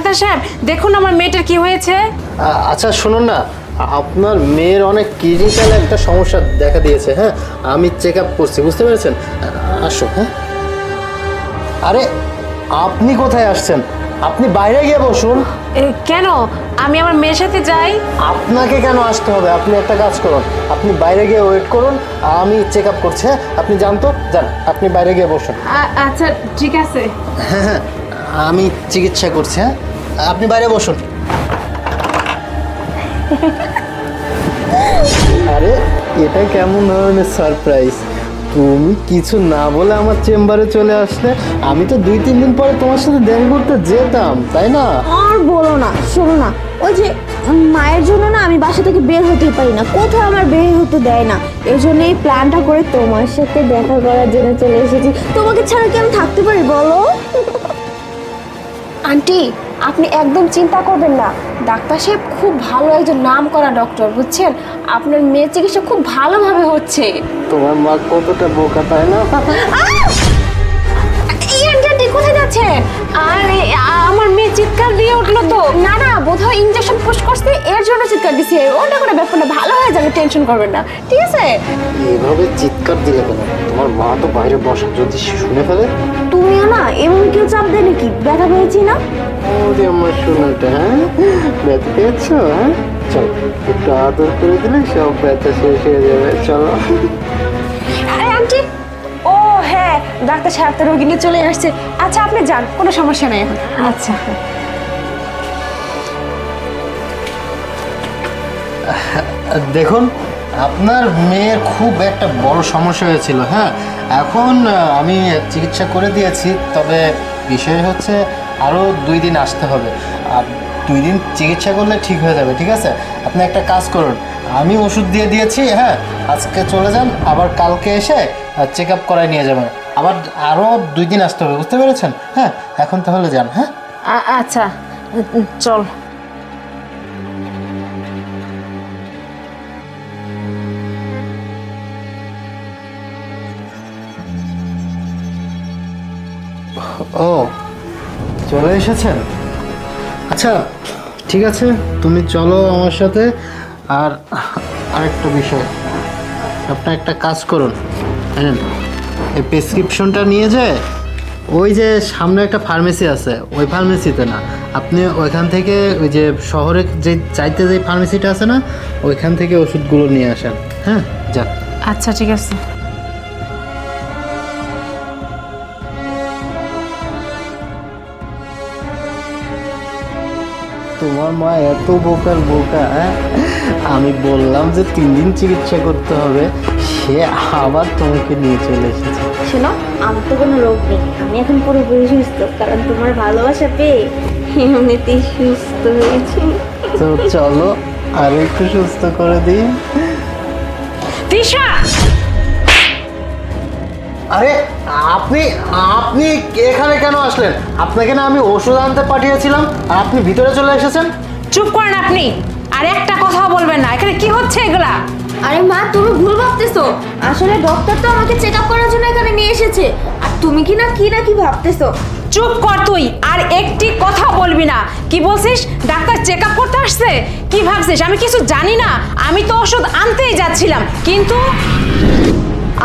Doctor সাহেব দেখুন আমার মেয়েটার কি হয়েছে। আচ্ছা শুনুন না, আপনার মেয়ের অনেক ক্রিটিক্যাল একটা সমস্যা দেখা দিয়েছে। হ্যাঁ, আমি চেক আপ করছি, বুঝতে পেরেছেন? আসো। হ্যাঁ, আরে আপনি কোথায় আসছেন? আপনি বাইরে গিয়ে বসুন। কেন? আমি আমার মেয়ের সাথে যাই। আপনাকে কেন আসতে হবে? আপনি একটা কাজ করুন, আপনি বাইরে গিয়ে ওয়েট করুন, আমি চেক আপ করছি। হ্যাঁ, আপনি যান তো, যান, আপনি বাইরে গিয়ে বসুন। আচ্ছা ঠিক আছে। হ্যাঁ, আমি চিকিৎসা করছি। হ্যাঁ, আপনি বাইরে বসুন। আরে এটা কেমন ধরনের সারপ্রাইজ? তুমি কিছু না বলে আমার চেম্বারে চলে আসলে, আমি তো 2-3 দিন পরে তোমার সাথে দেখা করতে যেতাম, তাই না? আর বলো না, শোনো না, ওই যে মায়ের জন্য না আমি বাসা থেকে বের হতেই পারি না, কোথাও আমার বের হতে দেয় না। এই জন্য এই প্ল্যানটা করে তোমার সাথে দেখা করার জন্য চলে এসেছি। তোমাকে ছাড়া কি আমি থাকতে পারি বলো? আন্টি, আপনি একদম চিন্তা করবেন না, ডাক্তার সাহেব খুব ভালো একজন নামকরা ডক্টর, বুঝছেন? আপনার মেয়ের চিকিৎসা খুব ভালোভাবে হচ্ছে। তোমার মা কতটা বোকা, তাই না? এই আন্টি কোথায় যাচ্ছেন? আরে আমার মেয়ে চিৎকার দিয়ে উঠলো তো। না না, বোধহয় ইনজেকশন পুশ করছে, এর জন্য চিৎকার দিছে। ওটা কোনো ব্যাপার না, ভালো হয়ে যাবে, টেনশন করবেন না, ঠিক আছে? এভাবে চিৎকার দিলে কেন? তোমার মা তো বাইরে বসে, যদি শুনে ফেলে। তুমিও না এমন কেউ চাপ দেয় নাকি? ব্যথা পেয়েছি না? ওরে আমার সোনাটা, হ্যাঁ ব্যথা পেয়েছো? হ্যাঁ চলো, একটু আদর করে দিলে সব ব্যথা শেষ হয়ে যাবে। চলো। আরে আন্টি, ও হ্যাঁ, ডাক্তার সাহেব তো রোগী নিয়ে চলে আসছে। আচ্ছা আপনি যান, কোনো সমস্যা নেই এখন। আচ্ছা দেখুন, আপনার মেয়ের খুব একটা বড় সমস্যা হয়েছিল। হ্যাঁ, এখন আমি চিকিৎসা করে দিয়েছি, তবে বিষয় হচ্ছে আরও 2 দিন আসতে হবে। আর 2 দিন চিকিৎসা করলে ঠিক হয়ে যাবে, ঠিক আছে? আপনি একটা কাজ করুন, আমি ওষুধ দিয়ে দিয়েছি। হ্যাঁ, আজকে চলে যান, আবার কালকে এসে চেক আপ করায় নিয়ে যাবেন। আবার আরও 2 দিন আসতে হবে, বুঝতে পেরেছেন? হ্যাঁ, এখন তাহলে যান। হ্যাঁ আচ্ছা চল। ও চলে এসেছেন? আচ্ছা ঠিক আছে, তুমি চলো আমার সাথে। আর আরেকটা বিষয়, আপনি একটা কাজ করুন, জানেন, এই প্রেসক্রিপশনটা নিয়ে যায় ওই যে সামনে একটা ফার্মেসি আছে, ওই ফার্মেসিতে না, আপনি ওইখান থেকে ওই যে শহরে যে চাইতে যে ফার্মেসিটা আছে না, ওইখান থেকে ওষুধগুলো নিয়ে আসেন। হ্যাঁ যান। আচ্ছা ঠিক আছে। তোমার মা এত বোকার বোকা, হ্যাঁ? আমি বললাম যে 3 দিন চিকিৎসা করতে হবে, সে আবার তোমাকে নিয়ে চলে এসেছে। শোনো, আমার তো কোনো রোগ নেই, আমি এখন পুরোপুরি সুস্থ, কারণ তোমার ভালোবাসা পেয়ে এমনিতেই সুস্থ হয়েছি। তো চলো আর একটু সুস্থ করে দিই। তিশা, আরে আপনি আপনি এখানে কেন আসলেন? আপনাকে না আমি ওষুধ আনতে পাঠিয়েছিলাম, আর আপনি ভিতরে চলে এসেছেন। চুপ করেন আপনি, আর একটা কথাও বলবেন না। এখানে কি হচ্ছে এগুলা? আরে মা, তুমি ভুল ভাবতেছো, আসলে ডক্টর তো আমাকে চেক আপ করার জন্য এখানে নিয়ে এসেছে, আর তুমি কি না কি ভাবতেছো। চুপ কর তুই, আর একটি কথা বলবি না। কি বলছিস? ডাক্তার চেক আপ করতে আসছে? কি ভাবছিস আমি কিছু জানি না? আমি তো ওষুধ আনতেই যাচ্ছিলাম, কিন্তু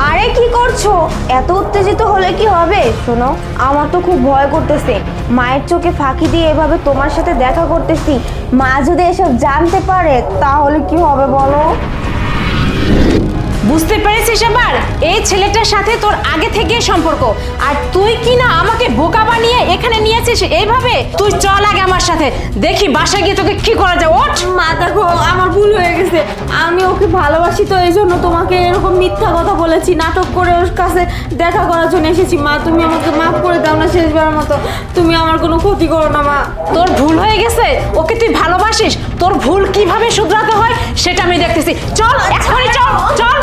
আরে কি করছো? এত উত্তেজিত হলে কি হবে? শোনো, আমার তো খুব ভয় করতেছে, মায়ের চোখে ফাঁকি দিয়ে এভাবে তোমার সাথে দেখা করতেছি, মা যদি এসব জানতে পারে তাহলে কি হবে বলো? বুঝতে পেরেছিস এবার? এই ছেলেটার সাথে তোর আগে থেকে সম্পর্ক, আর তুই কি না আমাকে বোকা বানিয়ে এখানে নিয়েছিস এইভাবে? তুই চল আগে আমার সাথে, দেখি বাসায় গিয়ে তোকে কি করা যায়। ওঠ। মা দেখো, আমার ভুল হয়ে গেছে, আমি ওকে ভালোবাসি তো এই জন্য তোমাকে এরকম মিথ্যা কথা বলেছি, নাটক করে ওর কাছে দেখা করার জন্য এসেছি। মা তুমি আমাকে মাফ করে দাও না, শেষবারের মতো, তুমি আমার কোনো ক্ষতি করো না মা। তোর ভুল হয়ে গেছে, ওকে তুই ভালোবাসিস, তোর ভুল কিভাবে শুধরাতে হয় সেটা আমি দেখতেছি। চল এখনই চল চল।